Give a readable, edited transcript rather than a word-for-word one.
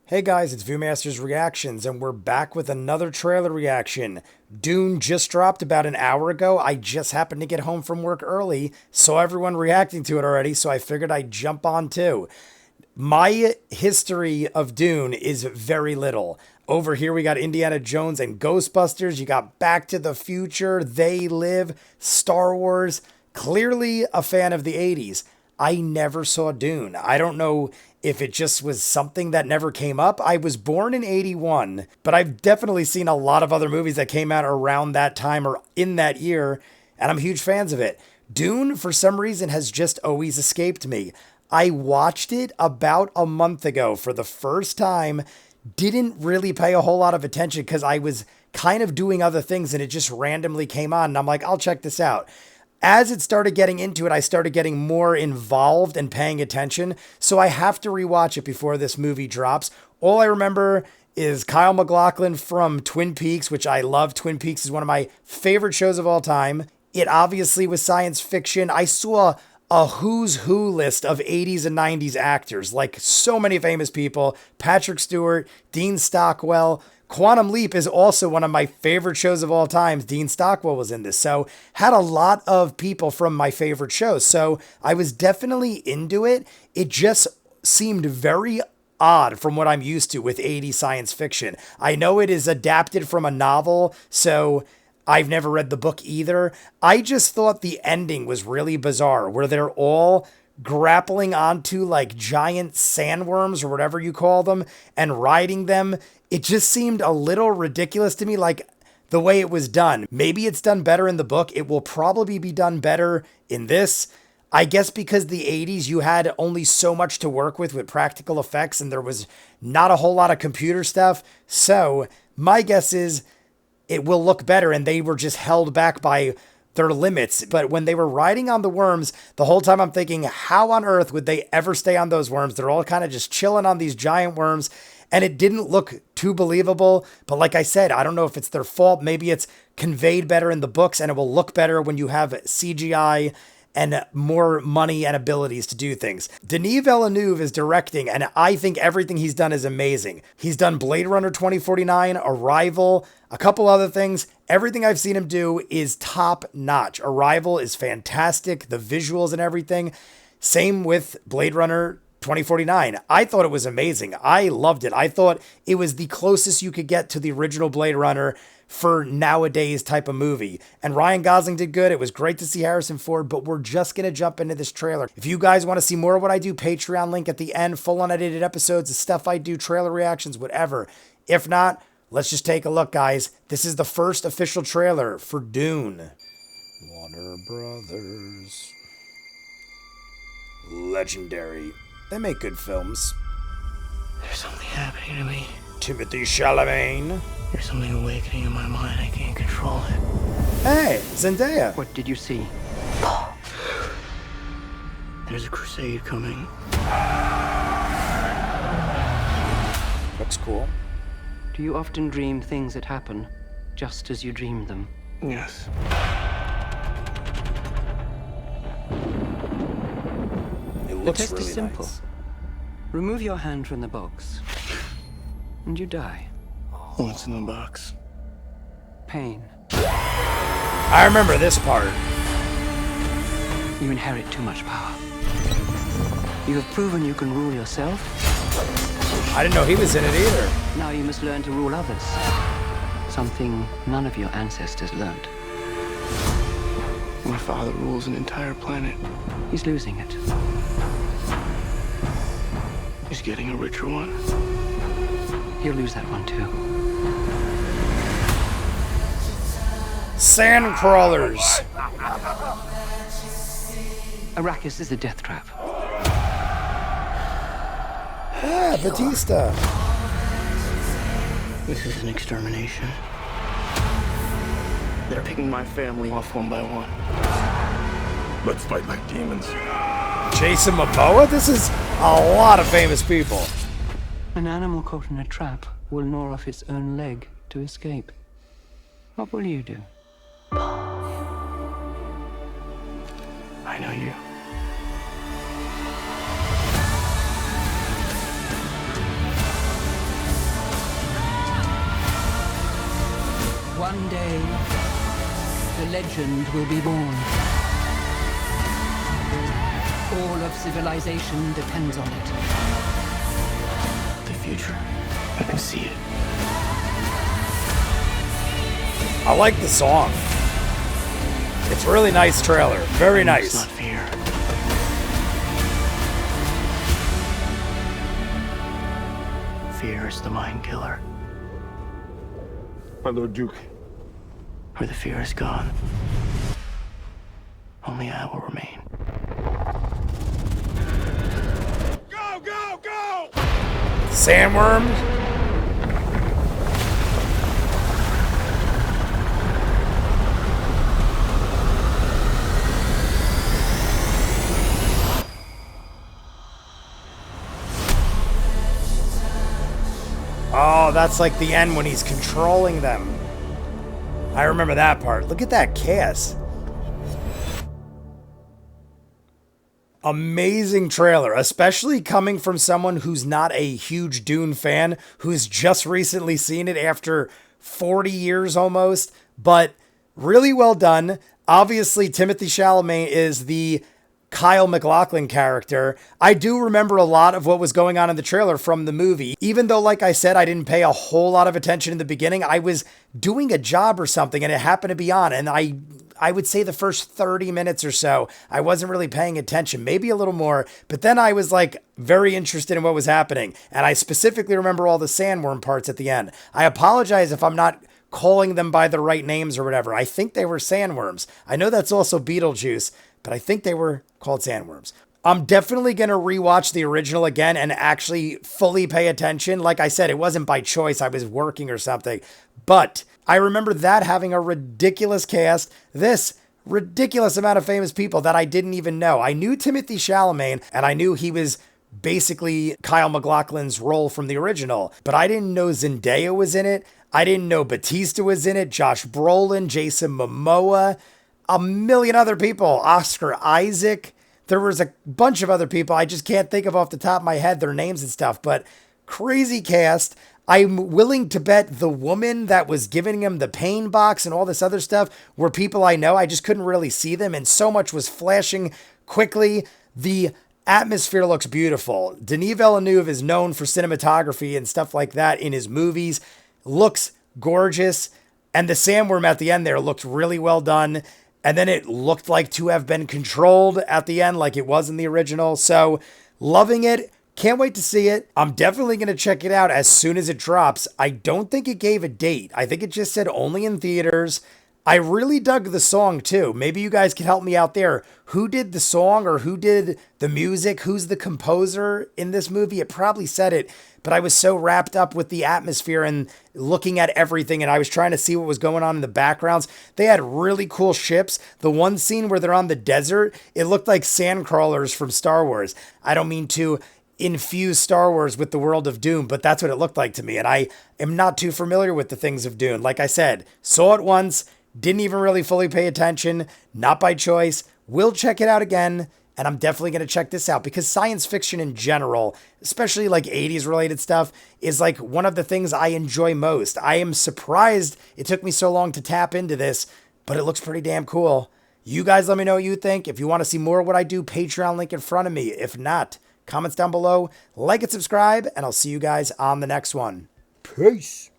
Hey guys, it's ViewMasters Reactions, and we're back with another trailer reaction. Dune just dropped about an hour ago. I just happened to get home from work early, saw everyone reacting to it already, so I figured I'd jump on too. My history of Dune is very little. Over here, we got Indiana Jones and Ghostbusters. You got Back to the Future, They Live, Star Wars. Clearly a fan of the 80s. I never saw Dune. I don't know if it just was something that never came up. I was born in 81, but I've definitely seen a lot of other movies that came out around that time or in that year, and I'm huge fans of it. Dune, for some reason, has just always escaped me. I watched it about a month ago for the first time, didn't really pay a whole lot of attention because I was kind of doing other things and it just randomly came on, and I'm like, I'll check this out. As it started getting into it, I started getting more involved and paying attention. So I have to rewatch it before this movie drops. All I remember is Kyle MacLachlan from Twin Peaks, which I love. Twin Peaks is one of my favorite shows of all time. It obviously was science fiction. I saw a who's who list of 80s and 90s actors, like so many famous people. Patrick Stewart, Dean Stockwell. Quantum Leap is also one of my favorite shows of all time. Dean Stockwell was in this. So had a lot of people from my favorite shows. So I was definitely into it. It just seemed very odd from what I'm used to with 80s science fiction. I know it is adapted from a novel, so I've never read the book either. I just thought the ending was really bizarre, where they're all grappling onto like giant sandworms or whatever you call them and riding them. It just seemed a little ridiculous to me, like the way it was done. Maybe it's done better in the book. It will probably be done better in this. I guess because the 80s, you had only so much to work with practical effects, and there was not a whole lot of computer stuff. So my guess is it will look better, and they were just held back by their limits. But when they were riding on the worms, the whole time I'm thinking, how on earth would they ever stay on those worms? They're all kind of just chilling on these giant worms, and it didn't look too believable. But like I said, I don't know if it's their fault. Maybe it's conveyed better in the books, and it will look better when you have CGI and more money and abilities to do things. Denis Villeneuve is directing, and I think everything he's done is amazing. He's done Blade Runner 2049, Arrival, a couple other things. Everything I've seen him do is top notch. Arrival is fantastic, the visuals and everything. Same with Blade Runner 2049. I thought it was amazing. I loved it. I thought it was the closest you could get to the original Blade Runner for nowadays type of movie. And Ryan Gosling did good. It was great to see Harrison Ford, but we're just going to jump into this trailer. If you guys want to see more of what I do, Patreon link at the end, full unedited episodes, the stuff I do, trailer reactions, whatever. If not, let's just take a look, guys. This is the first official trailer for Dune. Warner Brothers. Legendary. They make good films. There's something happening to me. Timothy Chalamet. There's something awakening in my mind. I can't control it. Hey, Zendaya. What did you see? There's a crusade coming. Looks cool. Do you often dream things that happen just as you dreamed them? Yes. It The looks test really is simple. nice. Remove your hand from the box, and you die. What's in the box? Pain. I remember this part. You inherit too much power. You have proven you can rule yourself. I didn't know he was in it either. Now you must learn to rule others. Something none of your ancestors learned. My father rules an entire planet. He's losing it. He's getting a richer one. He'll lose that one too. Sand crawlers. Arrakis is a death trap. Ah, Batista. This is an extermination. They're picking my family off one by one. Let's fight like demons. Jason Momoa? This is a lot of famous people. An animal caught in a trap will gnaw off its own leg to escape. What will you do? I know you. One day, the legend will be born. All of civilization depends on it. The future. I can see it. I like the song. It's a really nice trailer. Very It's nice. not fear. Fear is the mind killer. My Lord Duke. Where the fear is gone, only I will remain. Go, go, go! Sandworms? Oh, that's like the end when he's controlling them. I remember that part. Look at that cast. Amazing trailer, especially coming from someone who's not a huge Dune fan, who's just recently seen it after 40 years almost, but really well done. Obviously, Timothée Chalamet is the Kyle MacLachlan character. I do remember a lot of what was going on in the trailer from the movie. Even though, like I said, I didn't pay a whole lot of attention in the beginning, I was doing a job or something and it happened to be on, and I would say the first 30 minutes or so, I wasn't really paying attention, maybe a little more, but then I was like very interested in what was happening. And I specifically remember all the sandworm parts at the end. I apologize if I'm not calling them by the right names or whatever. I think they were sandworms. I know that's also Beetlejuice, but I think they were called sandworms. I'm definitely going to rewatch the original again and actually fully pay attention. Like I said, it wasn't by choice. I was working or something. But I remember that having a ridiculous cast. This ridiculous amount of famous people that I didn't even know. I knew Timothée Chalamet, and I knew he was basically Kyle MacLachlan's role from the original. But I didn't know Zendaya was in it. I didn't know Batista was in it. Josh Brolin, Jason Momoa, a million other people. Oscar Isaac. There was a bunch of other people I just can't think of off the top of my head, their names and stuff, but crazy cast. I'm willing to bet the woman that was giving him the pain box and all this other stuff were people I know. I just couldn't really see them, and so much was flashing quickly. The atmosphere looks beautiful. Denis Villeneuve is known for cinematography and stuff like that in his movies. Looks gorgeous, and the sandworm at the end there looked really well done. And then it looked like to have been controlled at the end like it was in the original. So loving it. Can't wait to see it. I'm definitely going to check it out as soon as it drops. I don't think it gave a date. I think it just said only in theaters. I really dug the song too. Maybe you guys can help me out there. Who did the song or who did the music? Who's the composer in this movie? It probably said it, but I was so wrapped up with the atmosphere and looking at everything, and I was trying to see what was going on in the backgrounds. They had really cool ships. The one scene where they're on the desert, it looked like sand crawlers from Star Wars. I don't mean to infuse Star Wars with the world of Dune, but that's what it looked like to me, and I am not too familiar with the things of Dune. Like I said, saw it once, didn't even really fully pay attention, not by choice. Will check it out again, and I'm definitely going to check this out because science fiction in general, especially like 80s related stuff, is like one of the things I enjoy most. I am surprised it took me so long to tap into this, but it looks pretty damn cool. You guys let me know what you think. If you want to see more of what I do, Patreon link in front of me. If not, comments down below, like and subscribe, and I'll see you guys on the next one. Peace.